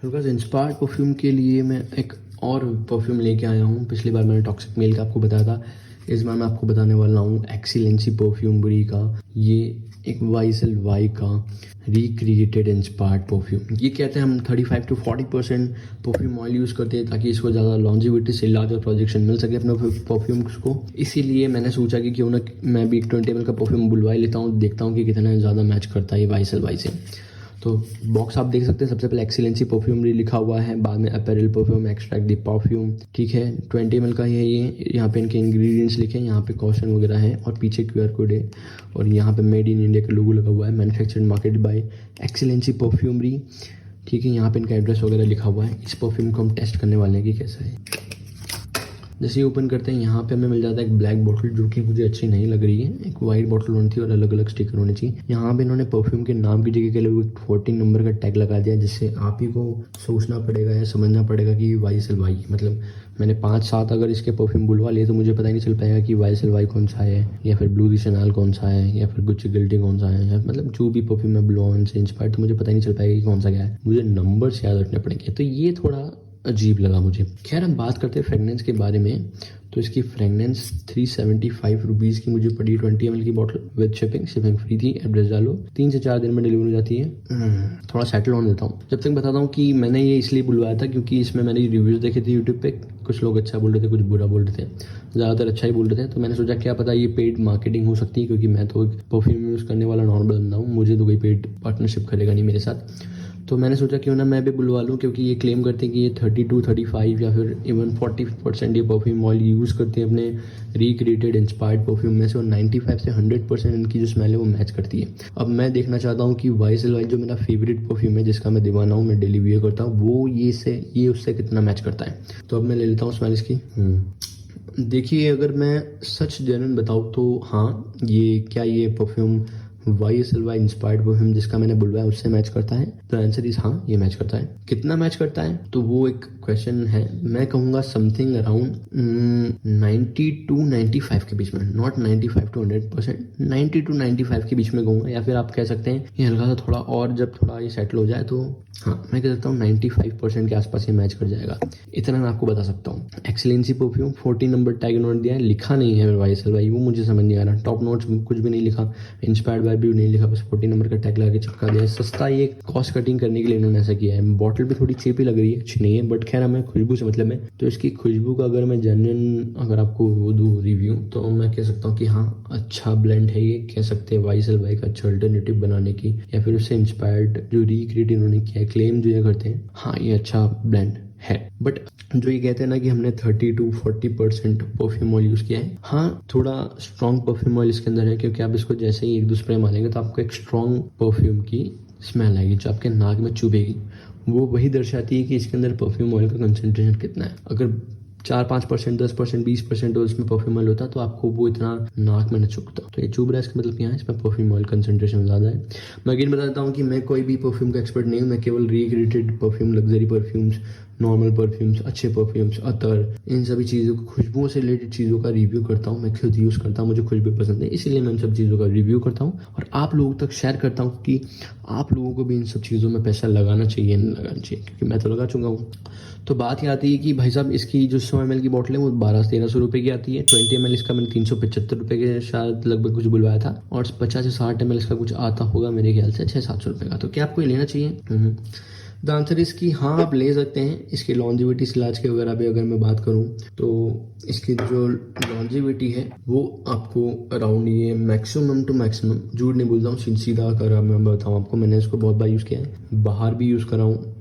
Because inspired perfume के लिए मैं एक और परफ्यूम लेके आया हूँ। पिछली बार मैंने टॉक्सिक मेल का आपको बताया था, इस बार मैं आपको बताने वाला हूँ एक्सीलेंसी परफ्यूमरी का। ये एक YSL का रिक्रिएटेड इंस्पायर्ड परफ्यूम। ये कहते हैं हम 35 to 40% परफ्यूम ऑयल यूज़ करते हैं ताकि इसको ज़्यादा लॉन्जिविटी से लार्जर प्रोजेक्शन मिल सके अपने परफ्यूम्स को। इसीलिए मैंने सोचा कि क्यों ना मैं भी 20 ml का परफ्यूम बुलवा लेता हूँ, देखता हूँ कि कितना ज़्यादा मैच करता है ये YSL से। तो बॉक्स आप देख सकते हैं, सबसे पहले एक्सीलेंसी परफ्यूमरी लिखा हुआ है, बाद में apparel perfume extract the perfume, ठीक है। 20 ml का है ये। यहाँ पे इनके इंग्रेडिएंट्स लिखे हैं, यहाँ पे कॉशन वगैरह है और पीछे QR कोड है और यहाँ पे मेड इन इंडिया का लोगो लगा हुआ है, manufactured market by excellency perfumery, ठीक है। यहाँ पे इनका एड्रेस वगैरह लिखा हुआ है। इस परफ्यूम को हम टेस्ट करने वाले हैं कि कैसा है। जैसे ही ओपन करते हैं यहाँ पे हमें मिल जाता है एक ब्लैक बोतल, जो कि मुझे अच्छी नहीं लग रही है। एक वाइट बोतल होनी थी और अलग अलग स्टिकर होने चाहिए। यहाँ पे इन्होंने परफ्यूम के नाम की जगह के लिए 14 नंबर का टैग लगा दिया, जिससे आप ही को सोचना पड़ेगा या समझना पड़ेगा कि YSL मतलब मैंने 5-7 अगर इसके परफ्यूम बुलवा लिए तो मुझे पता ही नहीं चल पाएगा कि YSL कौन सा है या फिर ब्लू दी शैनल कौन सा है या फिर गुच्ची गिल्टी कौन सा है, या मतलब जो भी परफ्यूम मैं बुलवान से इंस्पायर्ड, तो मुझे पता ही नहीं चल पाएगा कि कौन सा क्या है। मुझे नंबर्स याद रखने पड़ेंगे, तो ये थोड़ा अजीब लगा मुझे। खैर हम बात करते हैं फ्रेगनेंस के बारे में। तो इसकी फ्रेगनेंस 375 रुपीज़ की मुझे पड़ी, 20 ml की बॉटल विद शिपिंग फ्री थी। एड्रेस डालो, 3 से 4 दिन में डिलीवरी हो जाती है। थोड़ा सेटल होने देता हूँ, जब तक बताता हूँ कि मैंने ये इसलिए बुलवाया था क्योंकि इसमें मैंने रिव्यूज़ देखे थे यूट्यूब पे। कुछ लोग अच्छा बोल रहे थे, कुछ बुरा बोल रहे थे, ज़्यादातर अच्छा ही बोल रहे थे। तो मैंने सोचा क्या पता ये पेड मार्केटिंग हो सकती है, क्योंकि मैं तो परफ्यूम यूज़ करने वाला नॉर्मल बंदा हूँ, मुझे तो कोई पेड पार्टनरशिप करेगा नहीं मेरे साथ। तो मैंने सोचा क्यों ना मैं भी बुलवा लूँ, क्योंकि ये क्लेम करते हैं कि ये 32, 35 या फिर इवन 40% ये परफ्यूम ऑयल यूज़ करते हैं अपने रिक्रिएटेड इंस्पायर्ड परफ्यूम में से, और 95 से 100% इनकी जो स्मेल है वो मैच करती है। अब मैं देखना चाहता हूँ कि YSL जो मेरा फेवरेट परफ्यूम है, जिसका मैं दीवाना हूँ, मैं डेली वियर करता हूँ, वो ये उससे कितना मैच करता है। तो अब मैं ले लेता हूँ स्मेल इसकी। देखिए, अगर मैं सच जेन्युइन बताऊँ तो हाँ, ये परफ्यूम YSL इंस्पायर्ड परफ्यूम जिसका मैंने बुलवाया उससे मैच करता है? तो आंसर इज हाँ, ये मैच करता है। कितना मैच करता है तो वो एक क्वेश्चन है। मैं कहूँगा समथिंग अराउंड 90 to 95 के बीच में, नॉट 95 to 100%, 90 to 95 के बीच में कहूँगा। या फिर आप कह सकते हैं ये हल्का सा थोड़ा और, जब थोड़ा ये सेटल हो जाए तो हाँ, मैं कह सकता हूँ 95% के आसपास ये मैच कर जाएगा। इतना मैं आपको बता सकता हूँ। Excellency perfume 14 number tag note दिया है, लिखा नहीं है YSL वो मुझे समझ नहीं आ रहा। टॉप नोट्स कुछ भी नहीं लिखा, इंस्पायर्ड बाय भी नहीं लिखा, बस 14 नंबर का टैग लगा के चिपका दिया है। सस्ता, ये कॉस्ट कटिंग करने के लिए इन्होंने ऐसा किया है। बॉटल भी थोड़ी चीप ही लग रही है, अच्छी नहीं है, बट खैर हमें खुशबू से मतलब है। तो इसकी खुशबू का अगर मैं जेन्युइन अगर आपको वो दूँ रिव्यू, तो मैं कह सकता हूँ कि हाँ, अच्छा ब्लेंड है ये। कह सकते हैं YSL का अच्छा अल्टरनेटिव बनाने की, या फिर उससे इंस्पायर्ड जो रिक्रिएट इन्होंने किया है, क्लेम जो ये करते हैं, हाँ ये अच्छा ब्लेंड है। बट जो ये कहते हैं ना कि हमने 30 to 40% परफ्यूम ऑयल यूज़ किया है, हाँ थोड़ा स्ट्रॉन्ग परफ्यूम ऑयल इसके अंदर है, क्योंकि आप इसको जैसे ही 1-2 स्प्रे मारेंगे तो आपको एक स्ट्रॉन्ग परफ्यूम की स्मेल आएगी जो आपके नाक में चुभेगी। वो वही दर्शाती है कि इसके अंदर परफ्यूम ऑयल का कंसनट्रेशन कितना है। अगर 4-5%, 10%, 20% और इसमें परफ्यूम ऑयल होता तो आपको वो इतना नाक में न चुभता। तो ये चुभ रहा है, इसका मतलब यहाँ इसमें परफ्यूम ऑयल कंसंट्रेशन ज़्यादा है। मैं अगेन बता देता हूँ कि मैं कोई भी परफ्यूम का एक्सपर्ट नहीं हूँ, मैं केवल recreated perfume, luxury perfumes, normal perfumes, अच्छे परफ्यूम्स, अतर, इन सभी चीज़ों को, खुशबुओं से रिलेटेड चीज़ों का रिव्यू करता हूँ। मैं खुद यूज़ करता हूँ, मुझे खुशबू पसंद है, इसीलिए मैं इन सब चीज़ों का रिव्यू करता हूँ और आप लोगों तक शेयर करता हूँ कि आप लोगों को भी इन सब चीज़ों में पैसा लगाना चाहिए, नहीं लगाना चाहिए, क्योंकि मैं तो लगा चुका हूँ। तो बात ये आती है कि भाई साहब, इसकी जो 100 ml की बॉटल है वो 1200-1300 रुपये की आती है। 20 ml इसका मैंने 375 रुपये के शायद लगभग कुछ बुलवाया था, और 50 से 60 ml इसका कुछ आता होगा मेरे ख्याल से 600-700 रुपये का। तो क्या आपको ये लेना चाहिए? द आंसर इसकी हाँ, आप ले सकते हैं। इसकी लॉन्जिविटी इलाज के वगैरह भी अगर मैं बात करूँ तो इसकी जो लॉन्जिविटी है वो आपको अराउंड, ये मैक्सिमम टू मैक्सिमम, झूठ नहीं बोलता हूँ, सीधा कर मैं बताऊँ आपको, मैंने इसको बहुत बार यूज़ किया है, बाहर भी यूज़ करा हूँ।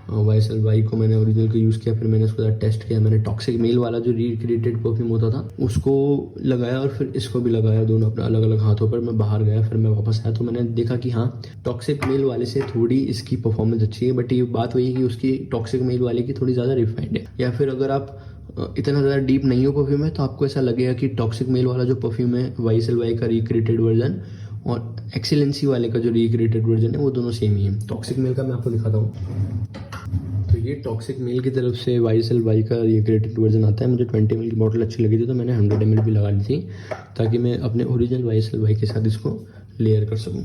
YSL को मैंने ओरिजिनल को यूज़ किया, फिर मैंने उसके साथ टेस्ट किया। मैंने टॉक्सिक मेल वाला जो रिक्रिएटेड परफ्यूम होता था उसको लगाया और फिर इसको भी लगाया, दोनों अपने अलग अलग हाथों पर। मैं बाहर गया, फिर मैं वापस आया, तो मैंने देखा कि हाँ, टॉक्सिक मेल वाले से थोड़ी इसकी परफॉर्मेंस अच्छी है, बट ये बात वही है कि उसकी टॉक्सिक मेल वाले की थोड़ी ज़्यादा रिफाइंड है। या फिर अगर आप इतना ज़्यादा डीप नहीं हो परफ्यूम में, तो आपको ऐसा लगेगा कि टॉक्सिक मेल वाला जो परफ्यूम है YSL का रिक्रिएटेड वर्जन और एक्सीलेंसी वाले का जो रिक्रिएटेड वर्जन है वो दोनों सेम ही है। टॉक्सिक मेल का मैं आपको दिखाता हूँ। तो ये टॉक्सिक मेल की तरफ से YSL का रिक्रिएटेड वर्जन आता है। मुझे 20 ml की बॉटल अच्छी लगी थी, तो मैंने 100 ml भी लगा ली थी, ताकि मैं अपने ओरिजिनल YSL के साथ इसको लेयर कर सकूँ।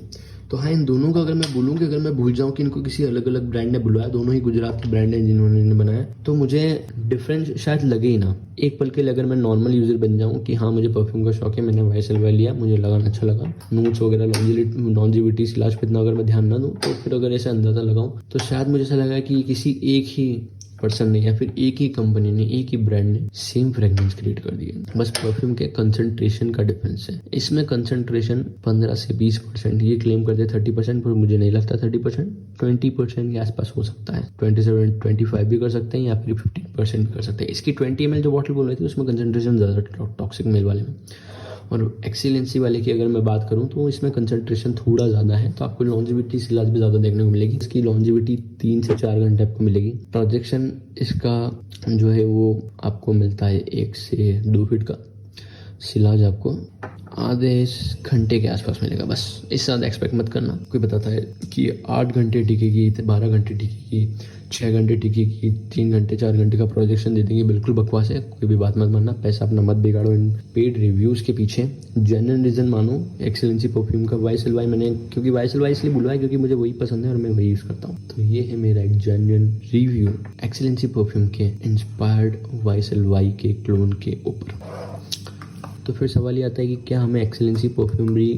तो हाँ, इन दोनों का अगर मैं बोलूँ कि अगर मैं भूल जाऊँ कि इनको किसी अलग अलग ब्रांड ने बुलवाया, दोनों ही गुजरात के ब्रांड हैं जिन्होंने इन्हें बनाया, तो मुझे डिफरेंस शायद लगे ही ना। एक पल के लिए अगर मैं नॉर्मल यूज़र बन जाऊँ कि हाँ मुझे परफ्यूम का शौक है, मैंने YSL लिया, मुझे लगा अच्छा लगा, नोट्स वगैरह लॉन्जिविटी लास्ट पे इतना अगर मैं ध्यान ना दूँ, तो फिर अगर ऐसे अंदाज़ा लगाऊँ तो शायद मुझे ऐसा लगा कि किसी एक ही पर्सन ने या फिर एक ही कंपनी ने, एक ही ब्रांड ने सेम फ्रेग्रेंस क्रिएट कर दिया। बस परफ्यूम के कंसंट्रेशन का डिफरेंस है। इसमें कंसंट्रेशन 15 से 20%, ये क्लेम करते 30%, पर मुझे नहीं लगता 30%, 20% के आसपास हो सकता है। 27, 25 भी कर सकते हैं या फिर 15% भी कर सकते हैं। इसकी 20 ml जो बॉटल बोल रही थी उसमें कंसंट्रेशन ज़्यादा टॉक्सिक मेल वाले में, और एक्सीलेंसी वाले की अगर मैं बात करूं तो इसमें कंसंट्रेशन थोड़ा ज़्यादा है, तो आपको लॉन्जिविटी सिलाज भी ज़्यादा देखने को मिलेगी। इसकी लॉन्जिविटी 3 से 4 घंटे आपको मिलेगी। प्रोजेक्शन इसका जो है वो आपको मिलता है 1 से 2 फीट का। सिलाज आपको आधे घंटे के आसपास मिलेगा, बस इससे ज़्यादा एक्सपेक्ट मत करना। कोई बताता है कि 8 घंटे टिकेगी, 12 घंटे टिकेगी, 6 घंटे टिकेगी, 3 घंटे 4 घंटे का प्रोजेक्शन दे देंगे, बिल्कुल बकवास है। कोई भी बात मत मानना, पैसा अपना मत बिगाड़ो इन पेड रिव्यूज़ के पीछे। जेन्युइन रीज़न मानो एक्सीलेंसी परफ्यूम का YSL मैंने, क्योंकि YSL इसलिए बुलवाया क्योंकि मुझे वही पसंद है और मैं वही यूज़ करता हूँ। तो ये है मेरा एक जेन्युइन रिव्यू एक्सीलेंसी परफ्यूम के इंस्पायर्ड YSL के क्लोन के ऊपर। तो फिर सवाल ये आता है कि क्या हमें एक्सीलेंसी परफ्यूमरी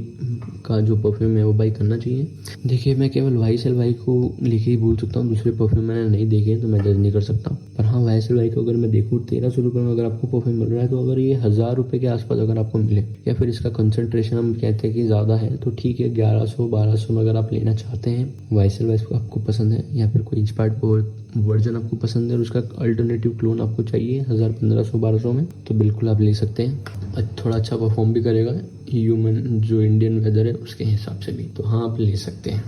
का जो परफ्यूम है वो बाई करना चाहिए। देखिए, मैं केवल YSL को लेके ही बोल सकता हूँ, दूसरे परफ्यूम मैंने नहीं देखे तो मैं जज नहीं कर सकता। पर हाँ, YSL को अगर मैं देखूँ 1300 रुपये में अगर आपको परफ्यूम मिल रहा है, तो अगर ये 1000 रुपये के आसपास अगर आपको मिले, या फिर इसका कंसंट्रेशन हम कहते हैं कि ज़्यादा है, तो ठीक है 1100-1200 में अगर आप लेना चाहते हैं, YSL को आपको पसंद है, या फिर कोई इंस्पायर्ड वर्जन आपको पसंद है और उसका अल्टरनेटिव क्लोन आपको चाहिए 1000, 1500-1200 में, तो बिल्कुल आप ले सकते हैं। थोड़ा अच्छा परफॉर्म भी करेगा ह्यूमन जो इंडियन वेदर है उसके हिसाब से भी, तो हाँ आप ले सकते हैं।